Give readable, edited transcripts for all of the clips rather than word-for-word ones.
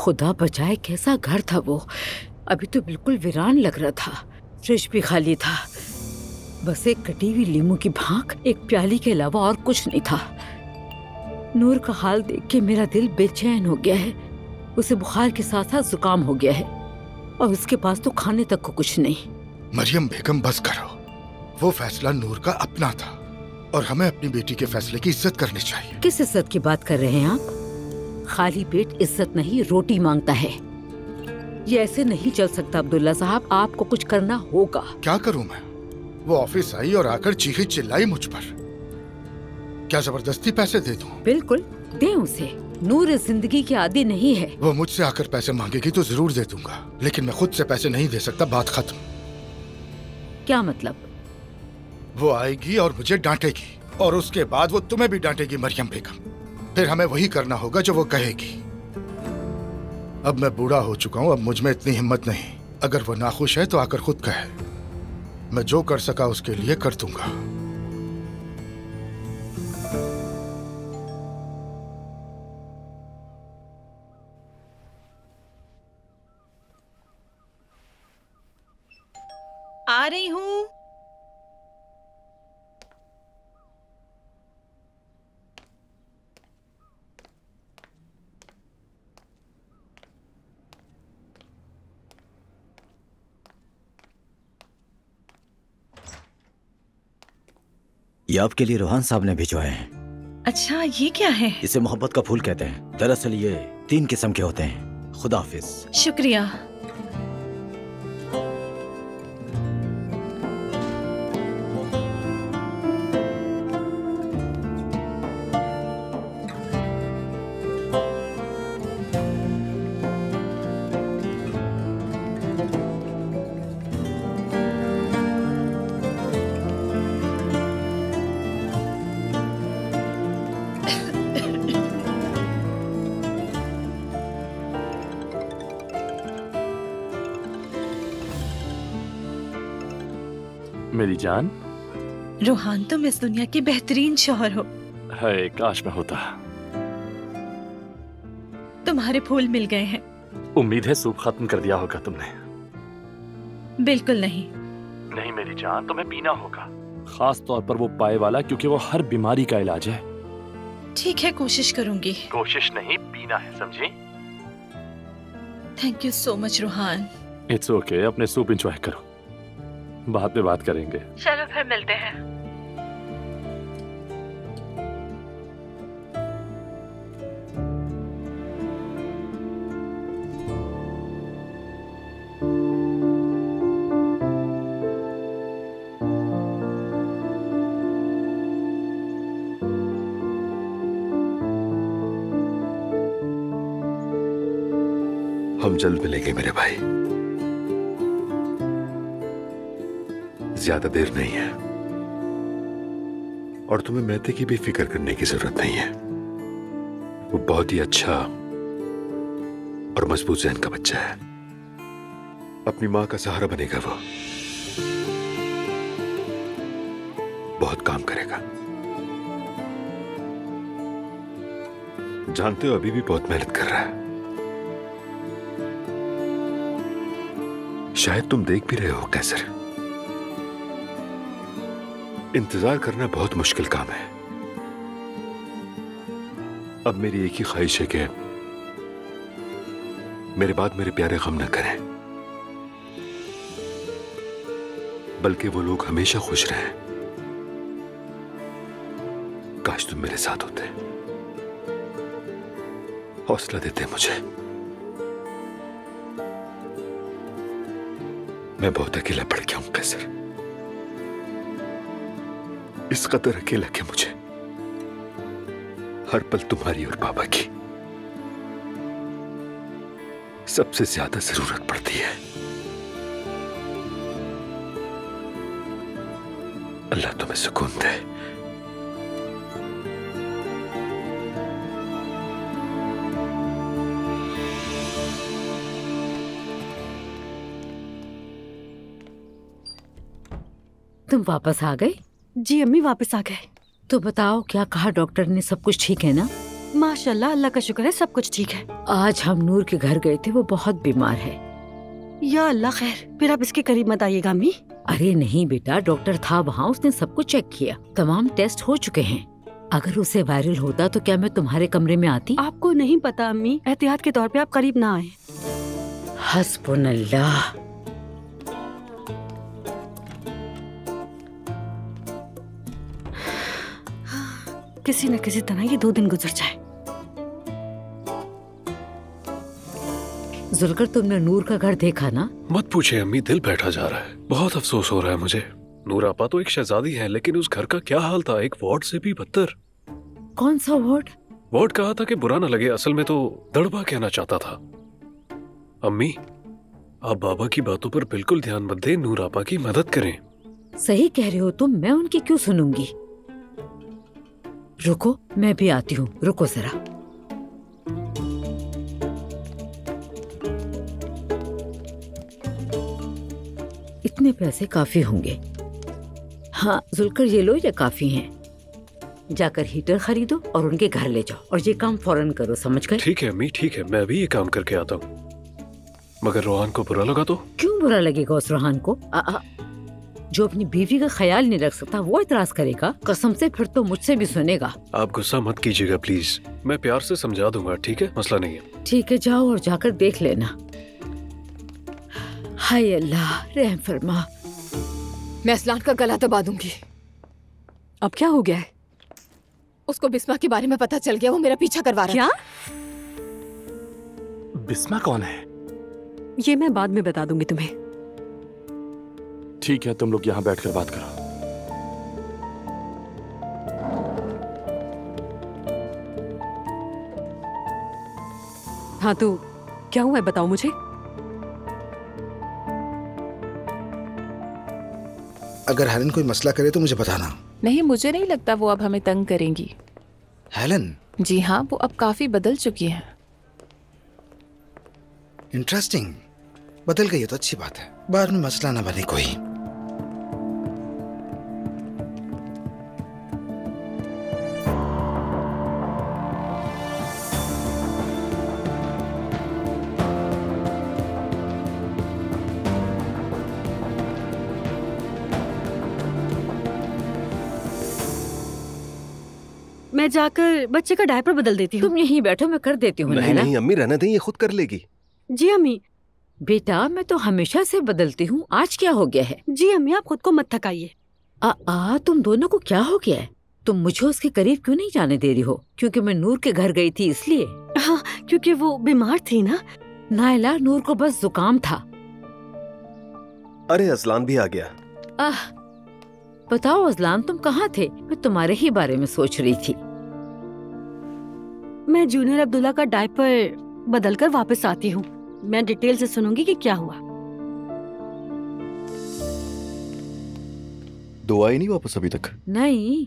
खुदा बचाए, कैसा घर था वो। अभी तो बिल्कुल वीरान लग रहा था। फ्रिज भी खाली था, बस एक कटी हुई लीमू की भांग, एक प्याली के अलावा और कुछ नहीं था। नूर का हाल देख के मेरा दिल बेचैन हो गया है। उसे बुखार के साथ साथ जुकाम हो गया है और उसके पास तो खाने तक को कुछ नहीं। मरियम बेगम बस करो, वो फैसला नूर का अपना था और हमें अपनी बेटी के फैसले की इज्जत करनी चाहिए। किस इज्जत की बात कर रहे हैं आप? खाली पेट इज्जत नहीं, रोटी मांगता है। ये ऐसे नहीं चल सकता अब्दुल्ला साहब, आपको कुछ करना होगा। क्या करूं मैं? वो ऑफिस आई और आकर चीखी चिल्लाई मुझ पर। क्या जबरदस्ती पैसे दे दूं? बिल्कुल दें उसे। नूर इस जिंदगी की आदी नहीं है। वो मुझसे आकर पैसे मांगेगी तो जरूर दे दूंगा, लेकिन मैं खुद से पैसे नहीं दे सकता। बात खत्म। क्या मतलब? वो आएगी और मुझे डांटेगी और उसके बाद वो तुम्हें भी डांटेगी मरियम बेगम। फिर हमें वही करना होगा जो वो कहेगी। अब मैं बूढ़ा हो चुका हूं, अब मुझ में इतनी हिम्मत नहीं। अगर वो नाखुश है तो आकर खुद कहे। मैं जो कर सका उसके लिए कर दूंगा। आ रही हूँ। ये आपके लिए रोहान साहब ने भिजवाए हैं। अच्छा, ये क्या है? इसे मोहब्बत का फूल कहते हैं। दरअसल ये 3 किस्म के होते हैं। खुदा हाफिज। शुक्रिया। मेरी जान। रोहान, तुम इस दुनिया के बेहतरीन शौहर हो। है, काश मैं होता। तुम्हारे फूल मिल गए हैं। उम्मीद है सूप खत्म कर दिया होगा तुमने। बिल्कुल नहीं। नहीं मेरी जान, तुम्हें पीना होगा, खास तौर पर वो पाए वाला, क्योंकि वो हर बीमारी का इलाज है। ठीक है, कोशिश करूंगी। कोशिश नहीं, पीना है, समझी? Thank you so much Rohan. It's okay, अपने सूप एंजॉय करो, बाद में बात करेंगे। चलो फिर मिलते हैं। हम जल्द मिलेंगे मेरे भाई। ज्यादा देर नहीं है और तुम्हें मेहते की भी फिक्र करने की जरूरत नहीं है। वो बहुत ही अच्छा और मजबूत जहन का बच्चा है। अपनी मां का सहारा बनेगा। वो बहुत काम करेगा। जानते हो, अभी भी बहुत मेहनत कर रहा है। शायद तुम देख भी रहे हो कैसर। इंतजार करना बहुत मुश्किल काम है। अब मेरी एक ही ख्वाहिश है कि मेरे बाद मेरे प्यारे गम न करें, बल्कि वो लोग हमेशा खुश रहें। काश तुम मेरे साथ होते, हौसला देते मुझे। मैं बहुत अकेला पड़ गया हूं कैसर। इस कदर अकेला कि मुझे हर पल तुम्हारी और पापा की सबसे ज्यादा जरूरत पड़ती है। अल्लाह तुम्हें सुकून दे। तुम वापस आ गए? जी अम्मी, वापस आ गए। तो बताओ, क्या कहा डॉक्टर ने? सब कुछ ठीक है ना? माशाल्लाह, अल्लाह का शुक्र है, सब कुछ ठीक है। आज हम नूर के घर गए थे, वो बहुत बीमार है। या अल्लाह खैर, फिर आप इसके करीब मत आइएगा अम्मी। अरे नहीं बेटा, डॉक्टर था वहाँ, उसने सब कुछ चेक किया, तमाम टेस्ट हो चुके हैं। अगर उसे वायरल होता तो क्या मैं तुम्हारे कमरे में आती? आपको नहीं पता अम्मी, एहतियात के तौर पे आप करीब ना आए। हस्बुनल्लाह। किसी न किसी तरह ये 2 दिन गुजर जाए। जुलकर, तुमने नूर का घर देखा ना? मत पूछे अम्मी, दिल बैठा जा रहा है। बहुत अफसोस हो रहा है मुझे। नूर आपा तो एक शहजादी है, लेकिन उस घर का क्या हाल था, एक वार्ड से भी बदतर। कौन सा वार्ड? वार्ड कहा था कि बुरा न लगे, असल में तो दड़बा कहना चाहता था। अम्मी, आप बाबा की बातों पर बिल्कुल ध्यान मत दें, नूर आपा की मदद करें। सही कह रहे हो तुम, मैं उनकी क्यों सुनूंगी? रुको, मैं भी आती हूँ, रुको जरा। इतने पैसे काफी होंगे। हाँ जुलकर, ये लो, ये काफी हैं। जाकर हीटर खरीदो और उनके घर ले जाओ, और ये काम फौरन करो, समझ गए? ठीक है अम्मी, ठीक है, मैं भी ये काम करके आता हूँ। मगर रोहान को बुरा लगा तो? क्यों बुरा लगेगा उस रोहान को? जो अपनी बीवी का ख्याल नहीं रख सकता वो इतराज करेगा? कसम से फिर तो मुझसे भी सुनेगा। आप गुस्सा मत कीजिएगा प्लीज, मैं प्यार से समझा दूंगा, ठीक है? मसला नहीं है। ठीक है, जाओ और जाकर देख लेना। हाय अल्लाह, रहम फरमा। मैं असलान का गला दबा दूंगी। अब क्या हो गया है? उसको बिस्मा के बारे में पता चल गया, वो मेरा पीछा करवा रहा है। क्या? बिस्मा कौन है? ये मैं बाद में बता दूंगी तुम्हें। ठीक है, तुम लोग यहाँ बैठकर बात करो। हाँ तो क्या हुआ है, बताओ मुझे। अगर हेलन कोई मसला करे तो मुझे बताना। नहीं, मुझे नहीं लगता वो अब हमें तंग करेंगी। हेलन? जी हाँ, वो अब काफी बदल चुकी है। इंटरेस्टिंग। बदल गई है तो अच्छी बात है, बाद में मसला ना बने कोई। मैं जाकर बच्चे का डायपर बदल देती हूँ। तुम यहीं बैठो, मैं कर देती हूँ। नहीं नहीं अम्मी, रहने दें, ये खुद कर लेगी। जी अम्मी। बेटा, मैं तो हमेशा से बदलती हूँ, आज क्या हो गया है? जी अम्मी, आप खुद को मत थकाइए। तुम दोनों को क्या हो गया है? तुम मुझे उसके करीब क्यों नहीं जाने दे रही हो? क्योंकि मैं नूर के घर गई थी इसलिए? हाँ, क्योंकि वो बीमार थी ना। नायला, नूर को बस जुकाम था। अरे अजलान भी आ गया। बताओ अजलान, तुम कहाँ थे? मैं तुम्हारे ही बारे में सोच रही थी। मैं जूनियर अब्दुल्ला का डायपर बदलकर वापस आती हूँ। मैं डिटेल से सुनूंगी कि क्या हुआ। दुआ ही नहीं वापस अभी तक? नहीं,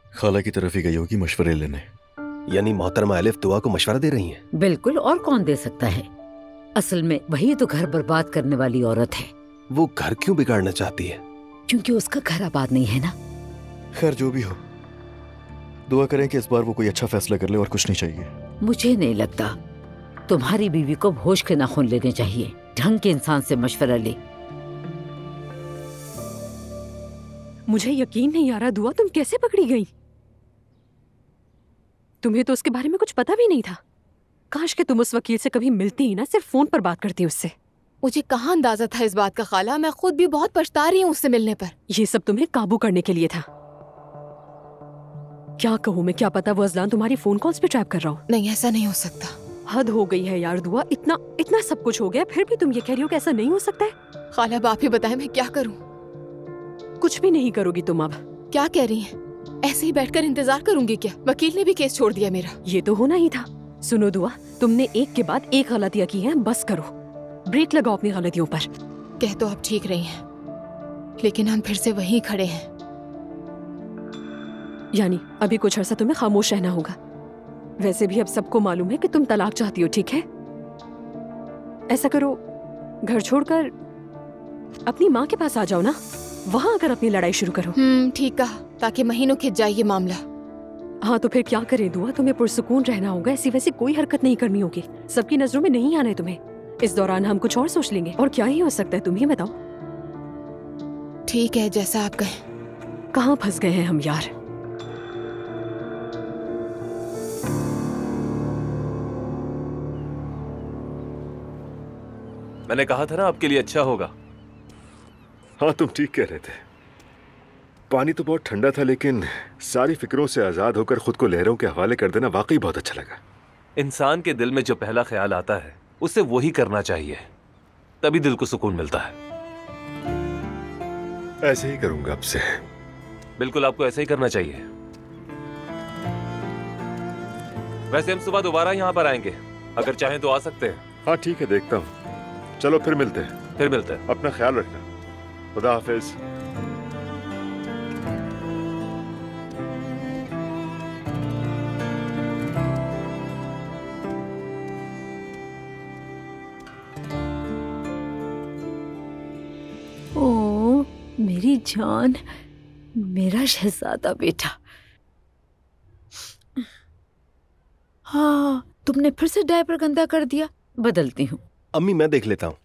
खाला की तरफ ही गई होगी मशवरे लेने। यानी मोहतरमा अलिफ दुआ को मशवरा दे रही हैं? बिल्कुल, और कौन दे सकता है? असल में वही तो घर बर्बाद करने वाली औरत है। वो घर क्यों बिगाड़ना चाहती है? क्योंकि उसका घर आबाद नहीं है ना। खैर जो भी हो, दुआ करें कि इस बार वो कोई अच्छा फैसला कर ले, और कुछ नहीं चाहिए। मुझे नहीं लगता। तुम्हारी बीवी को होश के नाखून लेने चाहिए, ढंग के इंसान से मशवरा ले। मुझे यकीन नहीं आ रहा दुआ, तुम कैसे पकड़ी गई? तुम्हें तो उसके बारे में कुछ पता भी नहीं था। काश कि तुम उस वकील से कभी मिलती ही ना, सिर्फ फोन पर बात करती उससे। मुझे कहाँ अंदाजा था इस बात का खाला, मैं खुद भी बहुत पछता रही हूँ उससे मिलने पर। ये सब तुम्हें काबू करने के लिए था। क्या कहूँ मैं, क्या पता वो अजलान तुम्हारी फोन कॉल्स पे ट्रैप कर रहा हो। नहीं, ऐसा नहीं हो सकता। हद हो गई है यार दुआ, इतना सब कुछ हो गया, फिर भी तुम ये कह रही हो कि ऐसा नहीं हो सकता है। खाला, अब आप ही बताएं मैं क्या करूँ? कुछ भी नहीं करोगी तुम अब। क्या कह रही हैं? ऐसे ही बैठकर इंतजार करूंगी क्या? वकील ने भी केस छोड़ दिया मेरा। ये तो होना ही था। सुनो दुआ, तुमने एक के बाद एक गलतियां की हैं, बस करो, ब्रेक लगाओ अपनी गलतियों पर। कह तो आप ठीक रही हैं, लेकिन हम फिर से वहीं खड़े हैं। यानी अभी कुछ अर्सा तुम्हें खामोश रहना होगा। वैसे भी अब सबको मालूम है कि तुम तलाक चाहती हो, ठीक है? ऐसा करो, घर छोड़कर अपनी माँ के पास आ जाओ ना, वहां आकर अपनी लड़ाई शुरू करो। ठीक कहा, ताकि महीनों खिंच जाए ये मामला। हाँ तो फिर क्या करें दुआ, तुम्हें पुरसुकून रहना होगा, ऐसी वैसी कोई हरकत नहीं करनी होगी, सबकी नजरों में नहीं आना है तुम्हें। इस दौरान हम कुछ और सोच लेंगे, और क्या ही हो सकता है तुम ही बताओ। ठीक है, जैसा आप कहें। कहाँ फंस गए हैं हम यार। मैंने कहा था ना आपके लिए अच्छा होगा। हाँ तुम ठीक कह रहे थे। पानी तो बहुत ठंडा था, लेकिन सारी फिक्रों से आजाद होकर खुद को लहरों के हवाले कर देना वाकई बहुत अच्छा लगा। इंसान के दिल में जो पहला ख्याल आता है उसे वही करना चाहिए, तभी दिल को सुकून मिलता है। ऐसे ही करूंगा अब से। बिल्कुल, आपको ऐसे ही करना चाहिए। वैसे हम सुबह दोबारा यहाँ पर आएंगे, अगर चाहें तो आ सकते हैं। हाँ ठीक है, देखता हूँ। चलो फिर मिलते हैं। फिर मिलते हैं। अपना ख्याल रखना। खुदा हाफिज। ओ मेरी जान, मेरा शहजादा बेटा। हाँ, तुमने फिर से डायपर गंदा कर दिया। बदलती हूँ। अम्मी मैं देख लेता हूँ।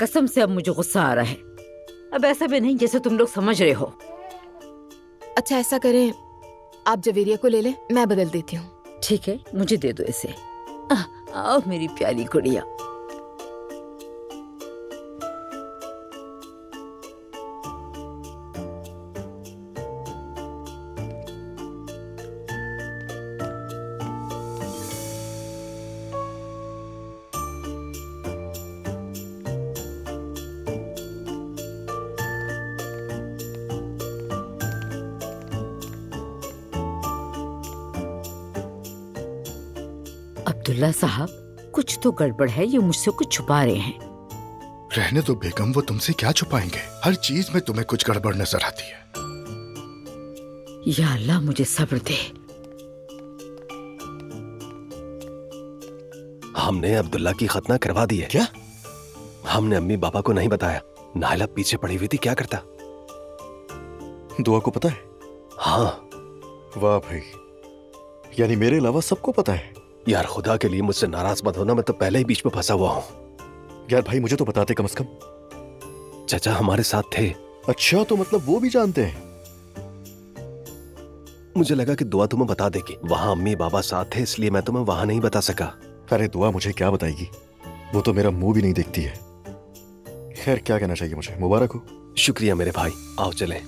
कसम से अब मुझे गुस्सा आ रहा है। अब ऐसा भी नहीं जैसे तुम लोग समझ रहे हो। अच्छा ऐसा करें, आप जवेरिया को ले लें, मैं बदल देती हूँ। ठीक है, मुझे दे दो इसे। आओ मेरी प्यारी गुड़िया। अब्दुल्ला साहब, कुछ तो गड़बड़ है, ये मुझसे कुछ छुपा रहे हैं। रहने दो बेगम, वो तुमसे क्या छुपाएंगे? हर चीज में तुम्हें कुछ गड़बड़ नजर आती है। या अल्लाह मुझे सब्र दे। हमने अब्दुल्ला की खतना करवा दी है। क्या? हमने अम्मी पापा को नहीं बताया। नायला पीछे पड़ी हुई थी, क्या करता? दुआ को पता है? हाँ। वाह भाई, यानी मेरे अलावा सबको पता है। यार खुदा के लिए मुझसे नाराज मत होना, मैं तो पहले ही बीच में फंसा हुआ हूँ। यार भाई मुझे तो बताते कम से कम। चाचा हमारे साथ थे। अच्छा, तो मतलब वो भी जानते हैं? मुझे लगा कि दुआ तुम्हें बता देगी। वहाँ अम्मी बाबा साथ थे, इसलिए मैं तुम्हें वहाँ नहीं बता सका। अरे दुआ मुझे क्या बताएगी, वो तो मेरा मुंह भी नहीं देखती है। खैर क्या कहना चाहिए मुझे, मुबारक हो। शुक्रिया मेरे भाई, आओ चलें।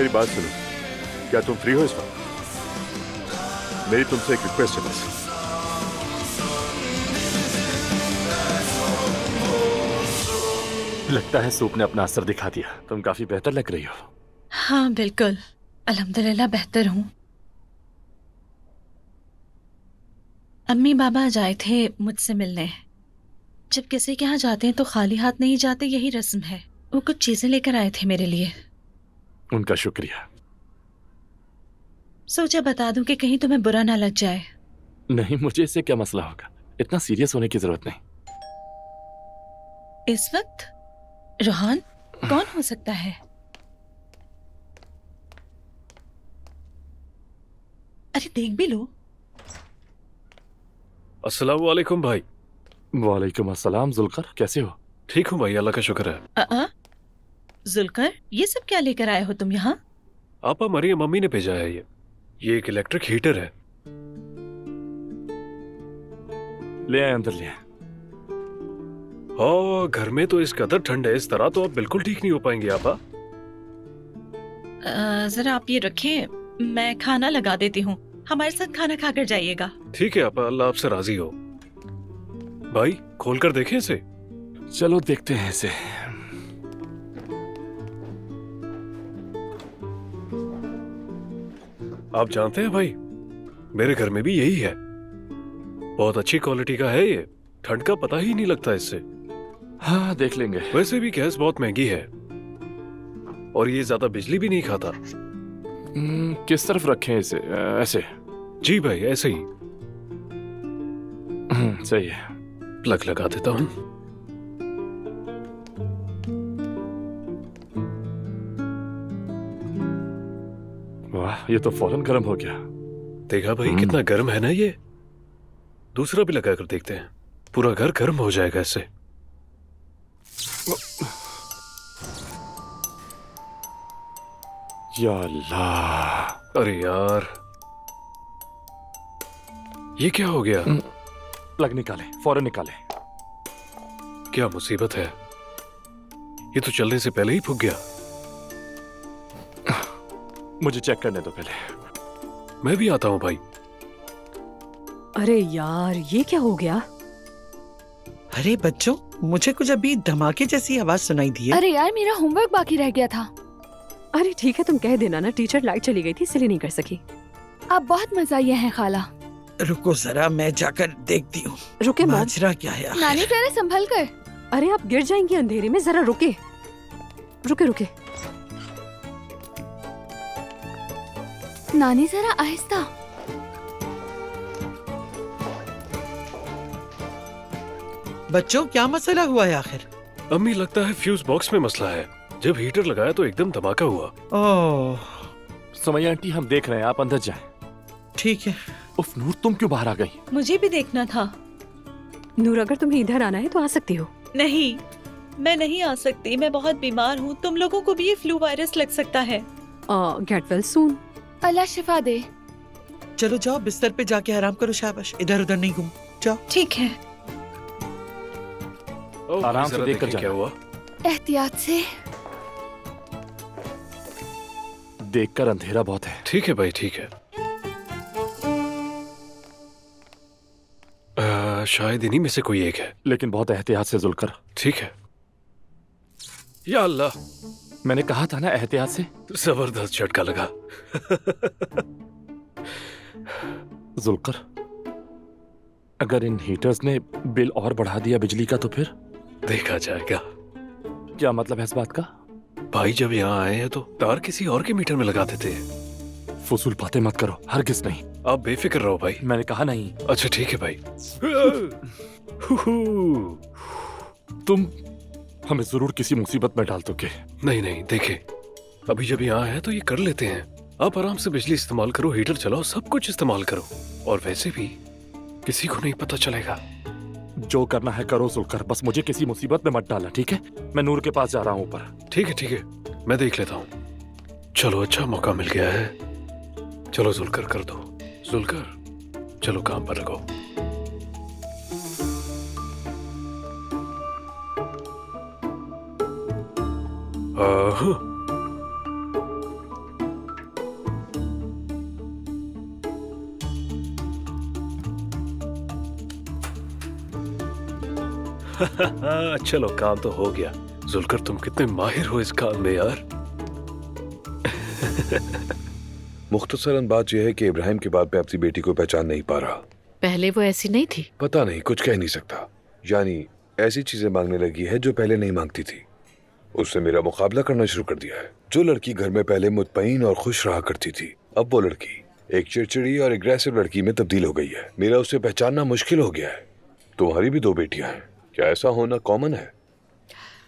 मेरी बात सुनो। क्या तुम फ्री हो इस वक्त? मेरी तुमसे एक रिक्वेस्ट है बस। लगता है सूप ने अपना असर दिखा दिया। तुम काफी बेहतर लग रही हो। हाँ बिल्कुल, अल्हम्दुलिल्लाह बेहतर हूँ। अम्मी बाबा आज आए थे मुझसे मिलने। जब किसी के यहाँ जाते हैं तो खाली हाथ नहीं जाते, यही रस्म है। वो कुछ चीजें लेकर आए थे मेरे लिए। उनका शुक्रिया। सोचा बता दूं कि कहीं तुम्हें बुरा ना लग जाए। नहीं, मुझे इससे क्या मसला होगा। इतना सीरियस होने की जरूरत नहीं। इस वक्त रोहान कौन हो सकता है? अरे देख भी लो। अस्सलाम वालेकुम भाई। वालेकुम अस्सलाम। जुल्कर कैसे हो? ठीक हूँ भाई, अल्लाह का शुक्र है। जुल्कर, ये सब क्या लेकर आए हो तुम यहाँ? आपा मरियम मम्मी ने भेजा है ये एक इलेक्ट्रिक हीटर है। ले आए, अंदर ले आए। हाँ, घर में तो इस कदर ठंड है, इस तरह तो आप बिल्कुल ठीक नहीं हो पाएंगे आपा। जरा आप ये रखें, मैं खाना लगा देती हूँ। हमारे साथ खाना खाकर जाइएगा। ठीक है आपा, अल्लाह आपसे राजी हो। भाई खोल कर देखें इसे। चलो देखते हैं इसे। आप जानते हैं भाई, मेरे घर में भी यही है। बहुत अच्छी क्वालिटी का है ये, ठंड का पता ही नहीं लगता इससे। हाँ देख लेंगे। वैसे भी गैस बहुत महंगी है और ये ज्यादा बिजली भी नहीं खाता। किस तरफ रखें इसे? ऐसे? जी भाई ऐसे ही। सही है। प्लग लगा देता हूँ। वाह, ये तो फौरन गर्म हो गया। देखा भाई कितना गर्म है ना ये। दूसरा भी लगा कर देखते हैं, पूरा घर गर्म हो जाएगा इससे। या अल्लाह। अरे यार, ये क्या हो गया? प्लग निकाले, फौरन निकाले। क्या मुसीबत है, ये तो चलने से पहले ही फूक गया। मुझे चेक करने दो पहले। मैं भी आता हूँ भाई। अरे यार, ये क्या हो गया? अरे बच्चों, मुझे कुछ अभी धमाके जैसी आवाज सुनाई दी है। अरे यार, मेरा होमवर्क बाकी रह गया था। अरे ठीक है, तुम कह देना ना, टीचर लाइट चली गई थी इसलिए नहीं कर सकी। आप बहुत मजाइया हैं खाला। रुको जरा, मैं जाकर देखती हूँ। रुके मॉम। माजरा क्या है? नानी जरा संभल कर। अरे आप गिर जाएंगी अंधेरे में, जरा रुके रुके रुके। नानी जरा आहिस्ता। बच्चों क्या मसला हुआ है आखिर? अम्मी लगता है फ्यूज बॉक्स में मसला है। जब हीटर लगाया तो एकदम धमाका हुआ। ओह, समैया आंटी हम देख रहे हैं, आप अंदर जाएं। ठीक है। उफ नूर, तुम क्यों बाहर आ गई? मुझे भी देखना था। नूर, अगर तुम्हें इधर आना है तो आ सकती हो। नहीं, मैं नहीं आ सकती। मैं बहुत बीमार हूँ। तुम लोगों को भी ये फ्लू वायरस लग सकता है। Get well soon. अल्लाह शिफा दे। चलो जाओ, बिस्तर पे जाके आराम करो। शाबाश, इधर उधर नहीं घूम जाओ। ठीक है। आराम से देख कर क्या हुआ। एहतियात से। देखकर अंधेरा बहुत है। ठीक है भाई, ठीक है। शायद इन्हीं में से कोई एक है, लेकिन बहुत एहतियात से जुल्कर। ठीक है। या अल्लाह, मैंने कहा था ना एहतियात से। जबरदस्त झटका लगा। जुल्कर, अगर इन हीटर्स ने बिल और बढ़ा दिया बिजली का तो फिर देखा जाएगा। क्या मतलब है इस बात का? भाई जब यहाँ आए हैं तो तार किसी और के मीटर में लगा देते हैं। फजूल बातें मत करो, हरगिज नहीं। आप बेफिक्र रहो भाई। मैंने कहा नहीं। अच्छा ठीक है भाई। तुम हमें जरूर किसी मुसीबत में डाल दोगे। नहीं नहीं, देखे अभी जब यहाँ आए तो ये कर लेते हैं। आप आराम से बिजली इस्तेमाल करो, हीटर चलाओ, सब कुछ इस्तेमाल करो। और वैसे भी किसी को नहीं पता चलेगा। जो करना है करो जुल्कर, बस मुझे किसी मुसीबत में मत डालना, ठीक है? मैं नूर के पास जा रहा हूँ ऊपर। ठीक है ठीक है, मैं देख लेता हूँ। चलो अच्छा मौका मिल गया है। चलो जुल्कर कर दो। जुल्कर चलो काम पर लगो। चलो काम तो हो गया। जुल्कर तुम कितने माहिर हो इस काम में यार। मुख्तसरन बात यह है कि इब्राहिम के बाद मैं अपनी बेटी को पहचान नहीं पा रहा। पहले वो ऐसी नहीं थी? पता नहीं, कुछ कह नहीं सकता। यानी ऐसी चीजें मांगने लगी है जो पहले नहीं मांगती थी। उससे मेरा मुकाबला करना शुरू कर दिया है। जो लड़की घर में पहले मुतमईन और खुश रहा करती थी, अब वो लड़की एक चिड़चिड़ी और एग्रेसिव लड़की में तब्दील हो गई है। मेरा उसे पहचानना मुश्किल हो गया है। तुम्हारी भी 2 बेटियां हैं, क्या ऐसा होना कॉमन है?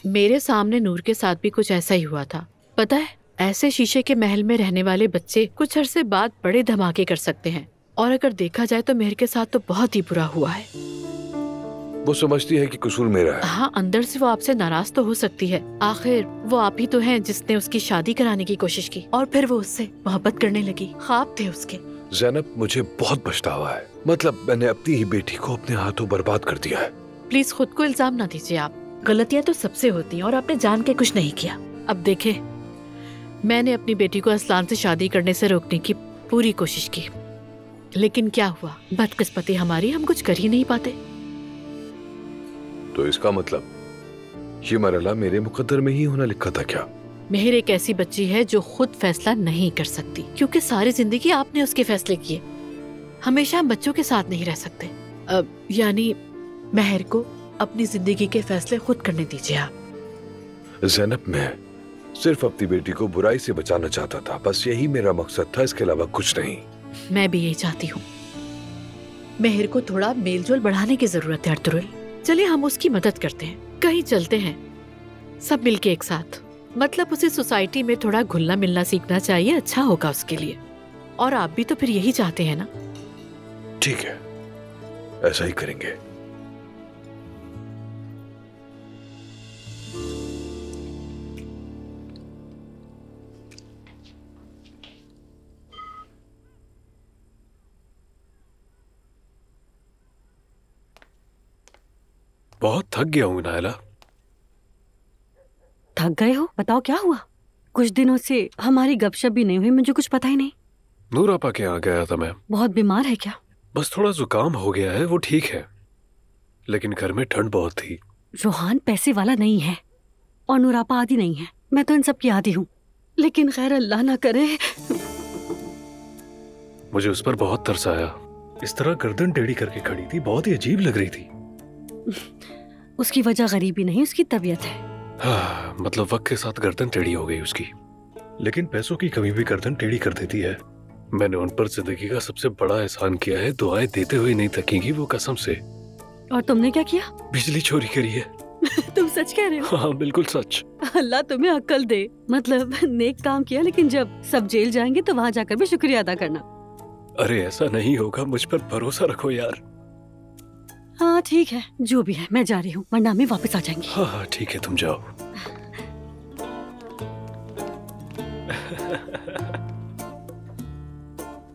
मेरे सामने नूर के साथ भी कुछ ऐसा ही हुआ था। पता है, ऐसे शीशे के महल में रहने वाले बच्चे कुछ अरसे बाद बड़े धमाके कर सकते हैं, और अगर देखा जाए तो मेहर के साथ तो बहुत ही बुरा हुआ है। वो समझती है कि कसूर मेरा है। हाँ, अंदर से वो आपसे नाराज तो हो सकती है। आखिर वो आप ही तो हैं जिसने उसकी शादी कराने की कोशिश की और फिर वो उससे मोहब्बत करने लगी। ख्वाब थे उसके। ज़ैनब, मुझे बहुत पछतावा है। मतलब मैंने अपनी ही बेटी को अपने हाथों बर्बाद कर दिया है। प्लीज खुद को इल्जाम ना दीजिए आप। गलतियाँ तो सबसे होती हैं और आपने जान के कुछ नहीं किया। अब देखे, मैंने अपनी बेटी को असलान से शादी करने से रोकने की पूरी कोशिश की, लेकिन क्या हुआ, बदकिस्मती हमारी, हम कुछ कर ही नहीं पाते। तो इसका मतलब ये मरहला मेरे मुकद्दर में ही होना लिखा था क्या? मेहर एक ऐसी बच्ची है जो खुद फैसला नहीं कर सकती, क्योंकि सारी जिंदगी आपने उसके फैसले किए। हमेशा हम बच्चों के साथ नहीं रह सकते। अब यानी मेहर को अपनी जिंदगी के फैसले खुद करने दीजिए आप। ज़ैनब, मैं सिर्फ अपनी बेटी को बुराई से बचाना चाहता था, बस यही मेरा मकसद था, इसके अलावा कुछ नहीं। मैं भी यही चाहती हूँ। मेहर को थोड़ा मेलजोल बढ़ाने की जरूरत है अर्तुगरुल। चलिए हम उसकी मदद करते हैं, कहीं चलते हैं सब मिलके एक साथ। मतलब उसे सोसाइटी में थोड़ा घुलना मिलना सीखना चाहिए, अच्छा होगा उसके लिए। और आप भी तो फिर यही चाहते हैं ना? ठीक है, ऐसा ही करेंगे। बहुत थक गया हूँ नायला। थक गए हो? बताओ क्या हुआ? कुछ दिनों से हमारी गपशप भी नहीं हुई, मुझे कुछ पता ही नहीं। नूर आपा के यहाँ गया था मैं। बहुत बीमार है क्या? बस थोड़ा जुकाम हो गया है, वो ठीक है, लेकिन घर में ठंड बहुत थी। रोहान पैसे वाला नहीं है और नूरापा आदि नहीं है। मैं तो इन सब की आदी हूँ, लेकिन खैर अल्लाह ना करे। मुझे उस पर बहुत तरस आया। इस तरह गर्दन टेढ़ी करके खड़ी थी, बहुत ही अजीब लग रही थी। उसकी वजह गरीबी नहीं, उसकी तबीयत है। हाँ, मतलब वक्त के साथ गर्दन टेढ़ी हो गई उसकी। लेकिन पैसों की कमी भी गर्दन टेढ़ी कर देती है। मैंने उन पर जिंदगी का सबसे बड़ा एहसान किया है, दुआएं देते हुए नहीं थकेंगी वो, कसम से। और तुमने क्या किया? बिजली चोरी करी है। तुम सच कह रहे हो? हाँ बिल्कुल सच। अल्लाह तुम्हें अक्ल दे। मतलब नेक काम किया, लेकिन जब सब जेल जाएंगे तो वहाँ जाकर भी शुक्रिया अदा करना। अरे ऐसा नहीं होगा, मुझ पर भरोसा रखो यार। हाँ ठीक है, जो भी है, मैं जा रही हूँ, वरना अम्मी वापस आ जाएंगी। हाँ हाँ ठीक है, तुम जाओ।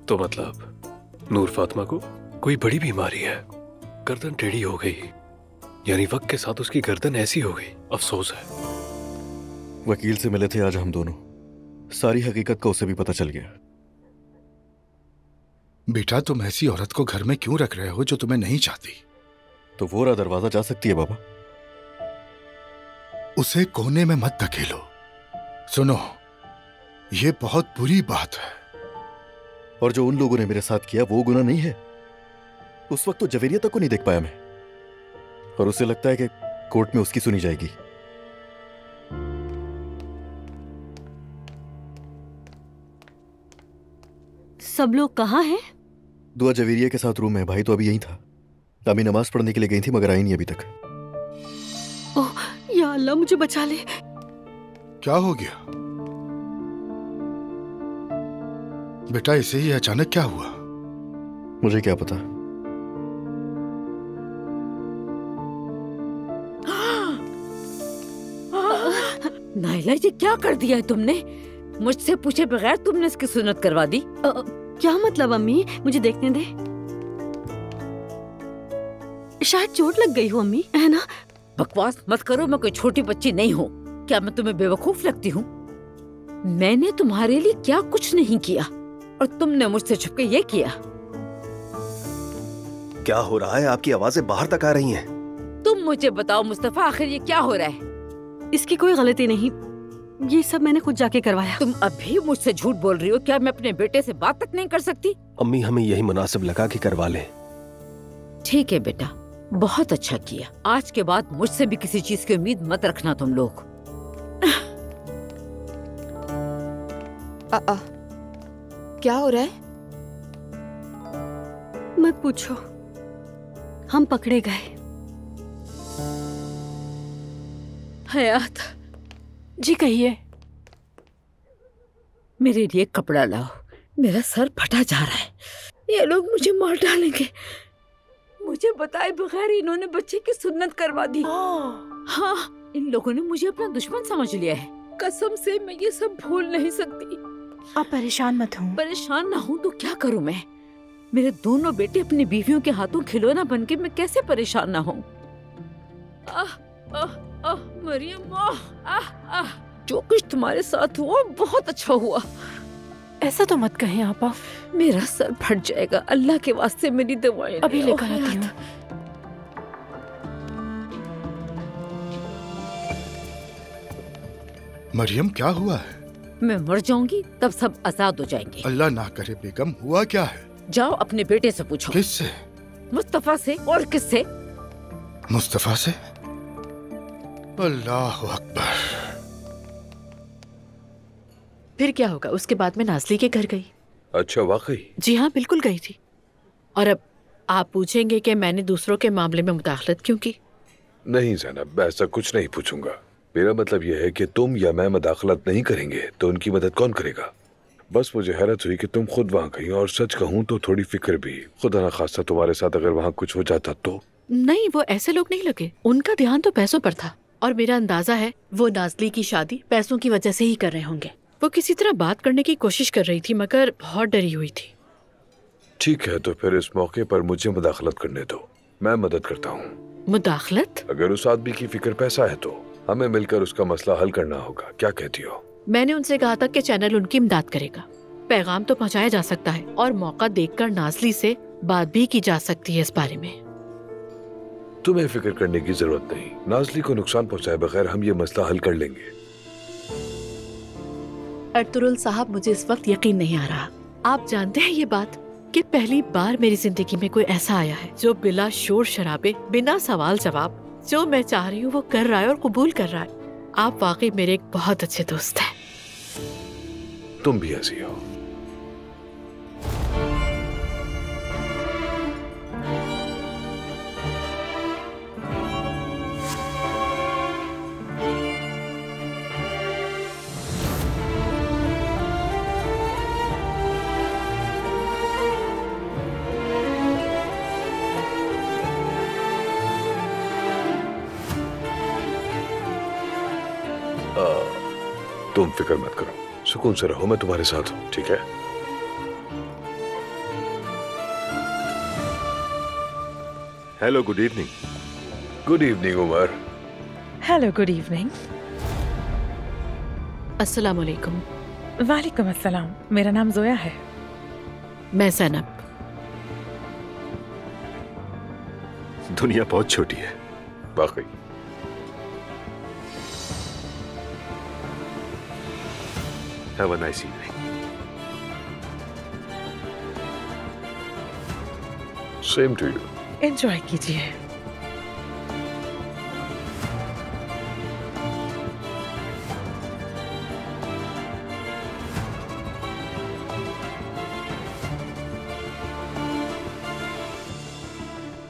तो मतलब नूर फातिमा को कोई बड़ी बीमारी है, गर्दन टेढ़ी हो गई, यानी वक्त के साथ उसकी गर्दन ऐसी हो गई। अफसोस है। वकील से मिले थे आज हम दोनों, सारी हकीकत का उसे भी पता चल गया। बेटा, तुम ऐसी औरत को घर में क्यों रख रहे हो जो तुम्हें नहीं चाहती? तो वो रहा दरवाजा जा सकती है बाबा। उसे कोने में मत धकेलो। सुनो, ये बहुत बुरी बात है। और जो उन लोगों ने मेरे साथ किया वो गुनाह नहीं है। उस वक्त तो जवेरिया तक को नहीं देख पाया मैं, और उसे लगता है कि कोर्ट में उसकी सुनी जाएगी। सब लोग कहाँ हैं? दुआ जवेरिया के साथ रूम में, भाई तो अभी यहीं था। अम्मी नमाज पढ़ने के लिए गई थी मगर आई नहीं अभी तक। ओह या अल्लाह, मुझे बचा ले। क्या हो गया बेटा? इसे ही अचानक क्या हुआ? मुझे क्या पता। नाइला, ये क्या कर दिया है तुमने? मुझसे पूछे बगैर तुमने इसकी सुन्नत करवा दी। क्या मतलब अम्मी? मुझे देखने दे। शायद चोट लग गई हो अम्मी, है ना? बकवास मत करो, मैं कोई छोटी बच्ची नहीं हूँ। क्या मैं तुम्हें बेवकूफ लगती हूँ? मैंने तुम्हारे लिए क्या कुछ नहीं किया और तुमने मुझसे छुपके ये किया। क्या हो रहा है? आपकी आवाजें बाहर तक आ रही हैं। तुम मुझे बताओ मुस्तफा, आखिर ये क्या हो रहा है? इसकी कोई गलती नहीं, ये सब मैंने खुद जाके करवाया। तुम अभी मुझसे झूठ बोल रही हो? क्या मैं अपने बेटे से बात तक नहीं कर सकती? अम्मी हमें यही मुनासिब लगा कि करवा लें। ठीक है बेटा, बहुत अच्छा किया। आज के बाद मुझसे भी किसी चीज की उम्मीद मत रखना तुम लोग। क्या हो रहा है? मत पूछो, हम पकड़े गए। हयात जी कहिए। मेरे लिए कपड़ा लाओ, मेरा सर फटा जा रहा है। ये लोग मुझे मार डालेंगे। मुझे बताए बगैर इन्होंने बच्चे की सुन्नत करवा दी। हाँ, इन लोगों ने मुझे अपना दुश्मन समझ लिया है। कसम से मैं ये सब भूल नहीं सकती। आप परेशान मत हो। परेशान ना हूँ तो क्या करूँ मैं? मेरे दोनों बेटे अपनी बीवियों के हाथों खिलौना बनके, मैं कैसे परेशान ना हूँ? मरियम, जो कुछ तुम्हारे साथ हुआ बहुत अच्छा हुआ। ऐसा तो मत कहें आपा। मेरा सर फट जाएगा। अल्लाह के वास्ते मेरी दवाएं अभी लेकर आती हूँ। मरियम क्या हुआ है? मैं मर जाऊंगी तब सब आजाद हो जाएंगे। अल्लाह ना करे बेगम, हुआ क्या है? जाओ अपने बेटे से पूछो। किससे? मुस्तफा से। और किससे? मुस्तफा से? अल्लाह अकबर। फिर क्या होगा? उसके बाद मैं नाज़ली के घर गई। अच्छा, वाकई? जी हाँ, बिल्कुल गई थी। और अब आप पूछेंगे कि मैंने दूसरों के मामले में मुदाखलत क्यों की? नहीं ज़ैनब, ऐसा कुछ नहीं पूछूंगा। मेरा मतलब यह है कि तुम या मैं मुदाखलत नहीं करेंगे तो उनकी मदद कौन करेगा? बस मुझे हैरत हुई कि तुम खुद वहाँ गई, और सच कहूँ तो थोड़ी फिक्र भी। खुदा ना खास्ता तुम्हारे साथ अगर वहाँ कुछ हो जाता तो। नहीं, वो ऐसे लोग नहीं लगे। उनका ध्यान तो पैसों पर था, और मेरा अंदाजा है वो नाज़ली की शादी पैसों की वजह से ही कर रहे होंगे। वो किसी तरह बात करने की कोशिश कर रही थी, मगर बहुत डरी हुई थी। ठीक है, तो फिर इस मौके पर मुझे मुदाखलत करने दो, मैं मदद करता हूँ। मुदाखलत? अगर उस आदमी की फिक्र पैसा है तो हमें मिलकर उसका मसला हल करना होगा। क्या कहती हो? मैंने उनसे कहा था कि चैनल उनकी इमदाद करेगा। पैगाम तो पहुंचाया जा सकता है, और मौका देखकर नाज़ली से बात भी की जा सकती है इस बारे में। तुम्हें फिक्र करने की जरूरत नहीं। नाज़ली को नुकसान पहुंचाए बगैर हम ये मसला हल कर लेंगे। अर्तुरुल साहब, मुझे इस वक्त यकीन नहीं आ रहा। आप जानते हैं ये बात कि पहली बार मेरी जिंदगी में कोई ऐसा आया है जो बिला शोर शराबे, बिना सवाल जवाब, जो मैं चाह रही हूँ वो कर रहा है और कबूल कर रहा है। आप वाकई मेरे एक बहुत अच्छे दोस्त हैं। तुम भी ऐसी हो। तुम फिक्र मत करो, सुकून से रहो, मैं तुम्हारे साथ हूँ, ठीक है? Hello, good evening. Good evening Umar. Hello, good evening. अस्सलाम वालेकुम। वालेकुम अस्सलाम। मेरा नाम जोया है। मैं ज़ैनब। दुनिया बहुत छोटी है। वाकई। Have a nice evening. Same to you. Enjoy कीजिए।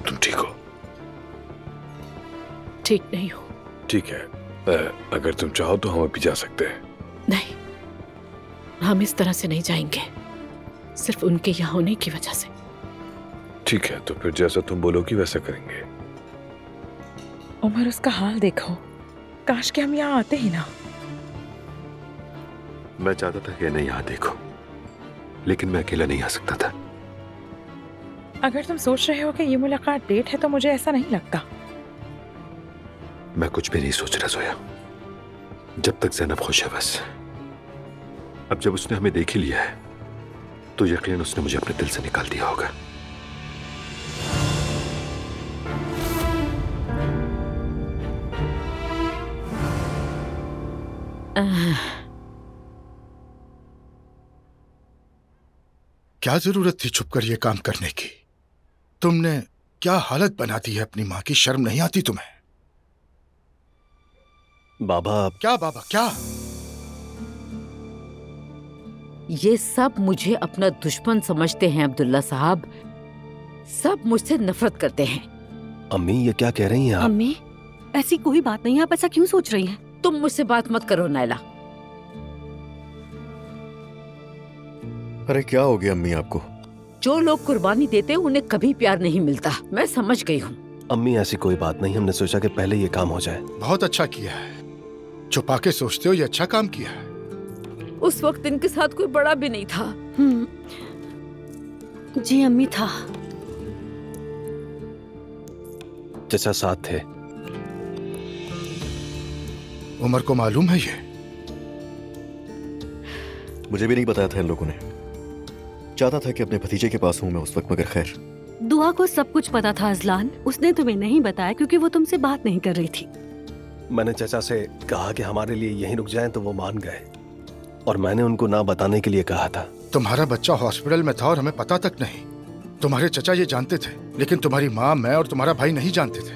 तुम ठीक हो? ठीक नहीं हो। ठीक है, अगर तुम चाहो तो हम अभी जा सकते हैं। नहीं, हम इस तरह से नहीं जाएंगे, सिर्फ उनके यहाँ होने की वजह से। ठीक है, तो फिर जैसा तुम बोलोगी वैसा करेंगे। उमर, उसका हाल देखो। काश कि हम यहाँ आते ही ना। मैं चाहता था कि इन्हें यहाँ देखो, लेकिन मैं अकेला नहीं आ सकता था। अगर तुम सोच रहे हो कि ये मुलाकात डेट है तो मुझे ऐसा नहीं लगता। मैं कुछ भी नहीं सोच रहा जोया, जब तक ज़ैनब खुश है बस। अब जब उसने हमें देख ही लिया है तो यकीनन उसने मुझे अपने दिल से निकाल दिया होगा। क्या जरूरत थी छुपकर ये काम करने की? तुमने क्या हालत बना दी है अपनी माँ की, शर्म नहीं आती तुम्हें? बाबा। क्या बाबा क्या? ये सब मुझे अपना दुश्मन समझते हैं अब्दुल्ला साहब। सब मुझसे नफरत करते हैं। अम्मी ये क्या कह रही हैं आप? अम्मी ऐसी कोई बात नहीं, आप ऐसा क्यों सोच रही हैं? तुम मुझसे बात मत करो नायला। अरे क्या हो गया अम्मी आपको? जो लोग कुर्बानी देते हैं उन्हें कभी प्यार नहीं मिलता। मैं समझ गई हूँ। अम्मी ऐसी कोई बात नहीं, हमने सोचा कि पहले ये काम हो जाए। बहुत अच्छा किया है, छुपा के सोचते हो, ये अच्छा काम किया है। उस वक्त इनके साथ कोई बड़ा भी नहीं था। जी अम्मी था। चचा साथ थे। उमर को मालूम है ये? मुझे भी नहीं बताया था इन लोगों ने। चाहता था कि अपने भतीजे के पास हूं मैं उस वक्त, मगर खैर। दुआ को सब कुछ पता था अजलान, उसने तुम्हें नहीं बताया क्योंकि वो तुमसे बात नहीं कर रही थी। मैंने चचा से कहा कि हमारे लिए यहीं रुक जाएं तो वो मान गए, और मैंने उनको ना बताने के लिए कहा था। तुम्हारा बच्चा हॉस्पिटल में था और हमें पता तक नहीं। तुम्हारे चचा ये जानते थे, लेकिन तुम्हारी माँ, मैं और तुम्हारा भाई नहीं जानते थे।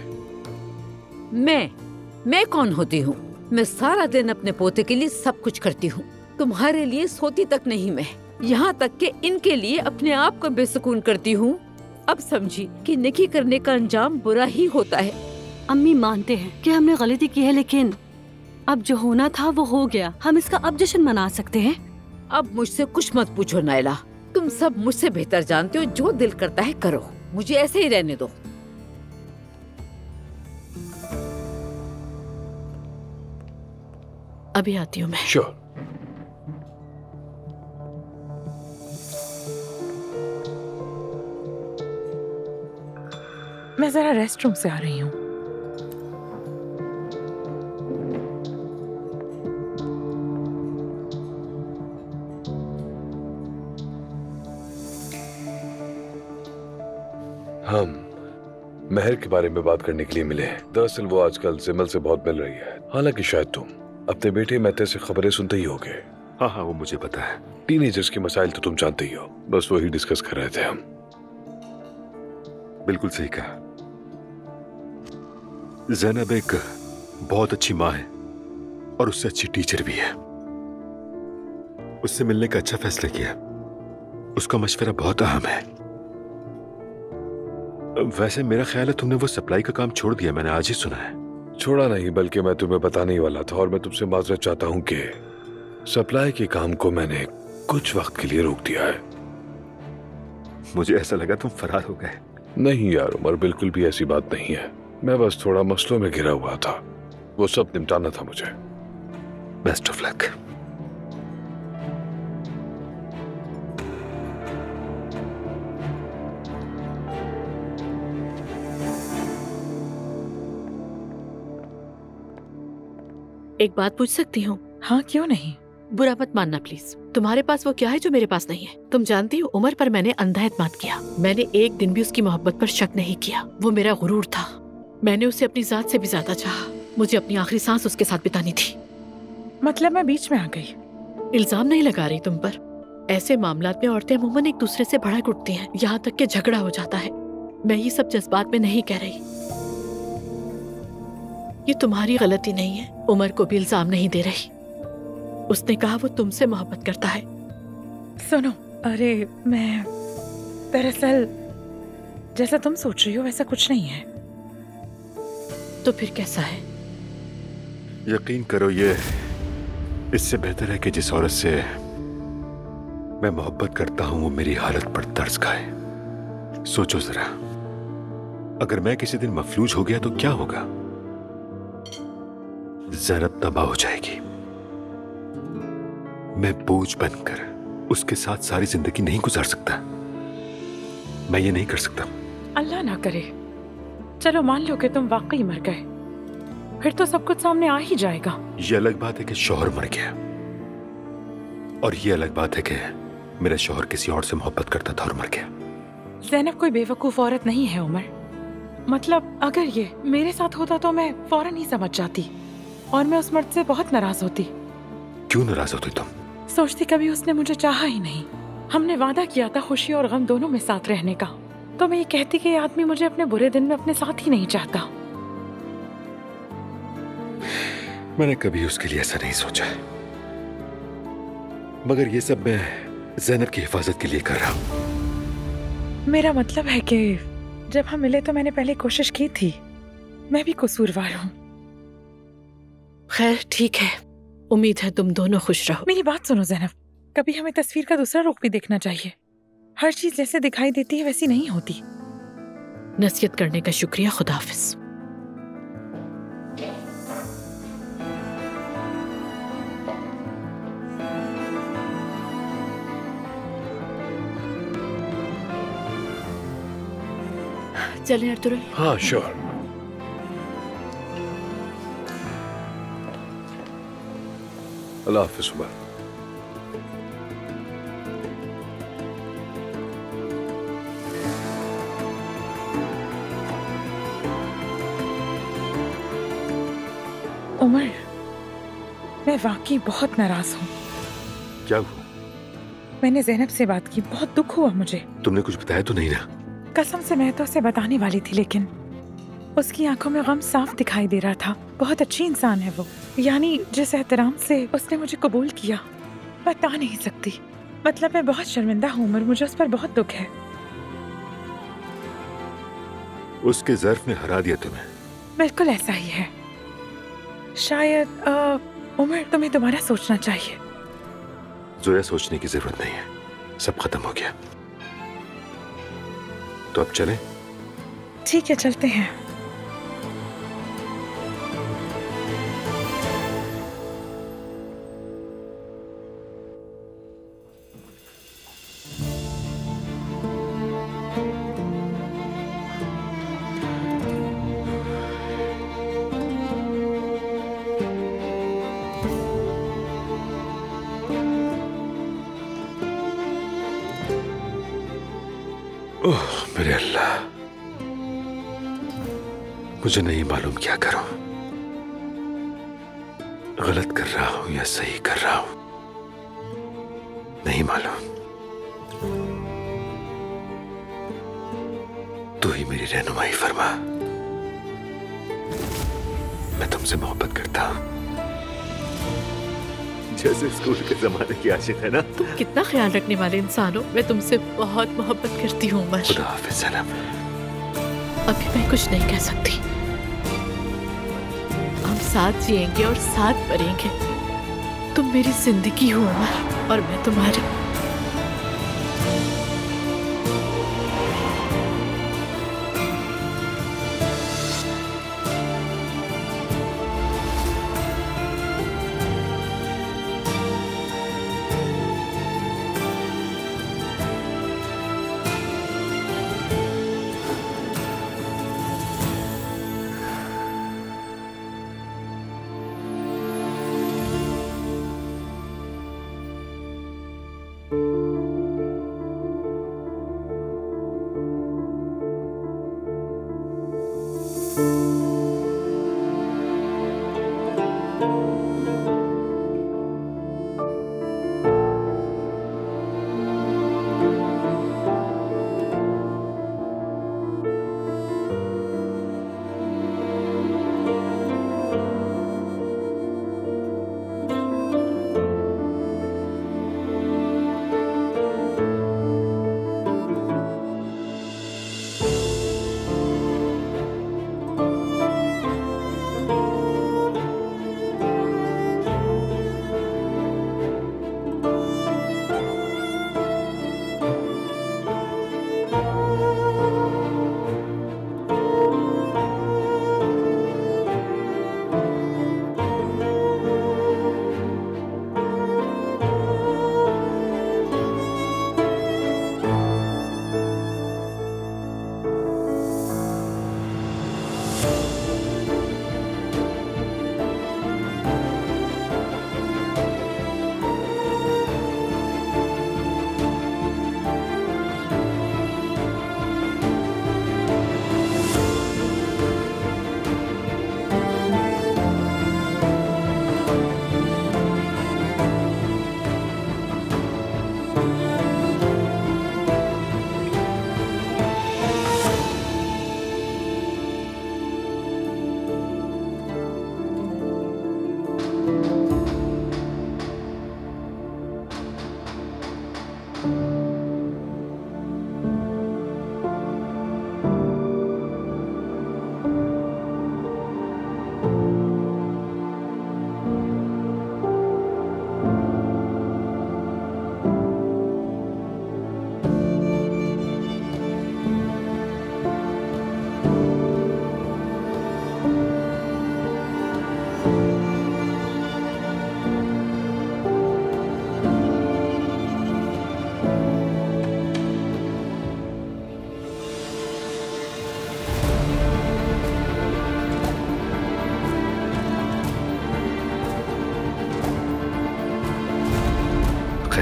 मैं कौन होती हूँ? मैं सारा दिन अपने पोते के लिए सब कुछ करती हूँ। तुम्हारे लिए सोती तक नहीं मैं, यहाँ तक कि इनके लिए अपने आप को बेसुकून करती हूँ। अब समझी कि नेकी करने का अंजाम बुरा ही होता है। अम्मी मानते हैं कि हमने गलती की है, लेकिन अब जो होना था वो हो गया। हम इसका अब जश्न मना सकते हैं। अब मुझसे कुछ मत पूछो नायला, तुम सब मुझसे बेहतर जानते हो। जो दिल करता है करो, मुझे ऐसे ही रहने दो। अभी आती हूँ मैं। श्योर। मैं जरा रेस्ट रूम से आ रही हूँ। हम महर के बारे में बात करने के लिए मिले हैं। दरअसल वो आजकल जिमल से बहुत मिल रही है। हालांकि शायद तुम अपने बेटे मेहते से खबरें सुनते ही होगे। हाँ हाँ वो मुझे पता है। टीनेजर्स के मसाइल तो तुम जानते ही हो, बस वही डिस्कस कर रहे थे हम। बिल्कुल सही कहा। ज़ैनब एक बहुत अच्छी माँ है और उससे अच्छी टीचर भी है। उससे मिलने का अच्छा फैसला किया। उसका मशवरा बहुत अहम है। वैसे मेरा ख्याल है तुमने वो सप्लाई का काम छोड़ दिया, मैंने आज ही सुना है। छोड़ा नहीं, बल्कि मैं तुम्हें बताने ही वाला था, और मैं तुमसे माजरत चाहता हूं कि सप्लाई के काम को मैंने कुछ वक्त के लिए रोक दिया है। मुझे ऐसा लगा तुम फरार हो गए। नहीं यार उमर, बिल्कुल भी ऐसी बात नहीं है। मैं बस थोड़ा मसलों में घिरा हुआ था, वो सब निपटाना था मुझे। Best of luck. एक बात पूछ सकती हूँ? हाँ क्यों नहीं। बुरा मत मानना प्लीज। तुम्हारे पास वो क्या है जो मेरे पास नहीं है? तुम जानती हो उमर पर मैंने अंधा एतमाद किया। मैंने एक दिन भी उसकी मोहब्बत पर शक नहीं किया। वो मेरा गुरूर था। मैंने उसे अपनी जात से भी ज्यादा चाहा। मुझे अपनी आखिरी सांस उसके साथ बितानी थी। मतलब मैं बीच में आ गई। इल्जाम नहीं लगा रही तुम पर। ऐसे मामलात में औरतें अमूमन एक दूसरे से भड़क उठती हैं, यहाँ तक कि झगड़ा हो जाता है। मैं ये सब जज्बात में नहीं कह रही। ये तुम्हारी गलती नहीं है। उमर को भी इल्जाम नहीं दे रही। उसने कहा वो तुमसे मोहब्बत करता है। सुनो, अरे मैं दरअसल जैसा तुम सोच रही हो वैसा कुछ नहीं है। तो फिर कैसा है? यकीन करो ये इससे बेहतर है कि जिस औरत से मैं मोहब्बत करता हूं वो मेरी हालत पर तरस खाए। सोचो जरा, अगर मैं किसी दिन मफलूज हो गया तो क्या होगा? ज़ैनब तबाह हो जाएगी। मैं बोझ बनकर उसके साथ सारी जिंदगी नहीं गुजार सकता। मैं ये नहीं कर सकता। अल्लाह ना करे। चलो मान लो कि तुम वाकई मर गए, फिर तो सब कुछ सामने आ ही जाएगा। ये अलग बात है कि शौहर मर गया, और ये अलग बात है कि मेरा शौहर किसी और से मोहब्बत करता था और मर गया। ज़ैनब कोई बेवकूफ औरत नहीं है उमर। मतलब अगर ये मेरे साथ होता तो मैं फौरन ही समझ जाती और मैं उस मर्द से बहुत नाराज होती। क्यों नाराज होती तुम? सोचती कभी उसने मुझे चाहा ही नहीं। हमने वादा किया था खुशी और गम दोनों में साथ रहने का, तो मैं ये कहती कि ये आदमी मुझे अपने बुरे दिन में अपने साथ ही नहीं चाहता। मैंने कभी उसके लिए ऐसा नहीं सोचा, मगर ये सब मैं ज़ैनब की हिफाजत के लिए कर रहा हूँ। मेरा मतलब है कि जब हम मिले तो मैंने पहले कोशिश की थी। मैं भी कसूरवार हूँ। खैर ठीक है, उम्मीद है तुम दोनों खुश रहो। मेरी बात सुनो ज़ैनब, कभी हमें तस्वीर का दूसरा रुख भी देखना चाहिए। हर चीज जैसे दिखाई देती है वैसी नहीं होती। नसीहत करने का शुक्रिया, खुदा हाफिज। चलें अर्तुगरुल? हाँ श्योर। अल्लाह हाफिज उमर। उमर, मैं वाकई बहुत नाराज हूँ। क्या हुआ? मैंने ज़ैनब से बात की, बहुत दुख हुआ मुझे। तुमने कुछ बताया तो नहीं ना? कसम से मैं तो उसे बताने वाली थी, लेकिन उसकी आंखों में गम साफ दिखाई दे रहा था। बहुत अच्छी इंसान है वो, यानी जिस एहतराम से उसने मुझे कबूल किया बता नहीं सकती। मतलब मैं बहुत शर्मिंदा हूँ उमर, मुझे उस पर बहुत दुख है। उसके ज़र्फ में हरा दिया तुम्हें? बिल्कुल ऐसा ही है। शायद उमर तुम्हें दोबारा सोचना चाहिए। जोया, सोचने की जरूरत नहीं है, सब खत्म हो गया। तो अब चलें? ठीक है, चलते हैं। ओह मेरे अल्लाह, मुझे नहीं मालूम क्या करूं। गलत कर रहा हूं या सही कर रहा हूं, नहीं मालूम। तू ही मेरी रहनुमाई फरमा। मैं तुमसे मोहब्बत करता हूं, जैसे स्कूल के जमाने की आशिक है ना। तुम कितना ख्याल रखने वाले इंसान हो। मैं तुमसे बहुत मोहब्बत करती हूँ उमर। खुदा हाफिज ज़ैनब। अभी मैं कुछ नहीं कह सकती। हम साथ जिएंगे और साथ मरेंगे। तुम मेरी जिंदगी हो उमर, और मैं तुम्हारी।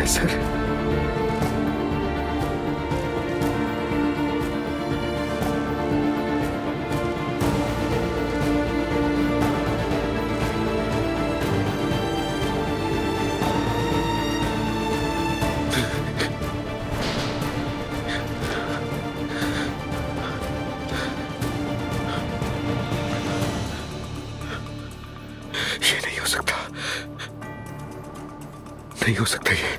सर। नहीं हो सकता ये।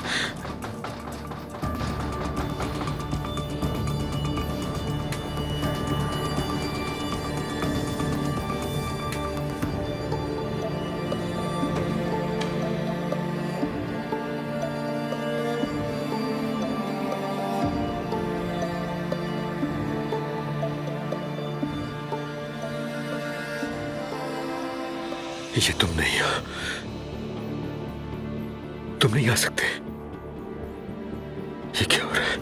ये तुम नहीं हो, तुम नहीं आ सकते। ये क्या हो रहा है?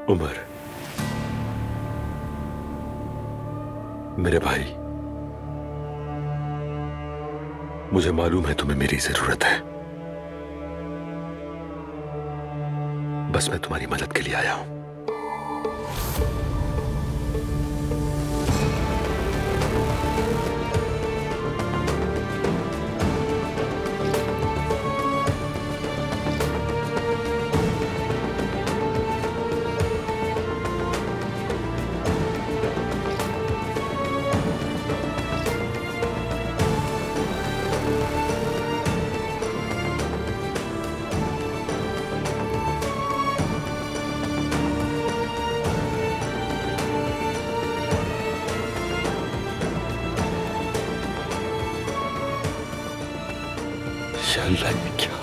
उमर, मेरे भाई, मुझे मालूम है तुम्हें मेरी जरूरत है। बस मैं तुम्हारी मदद के लिए आया हूं। अल्लाह, ये क्या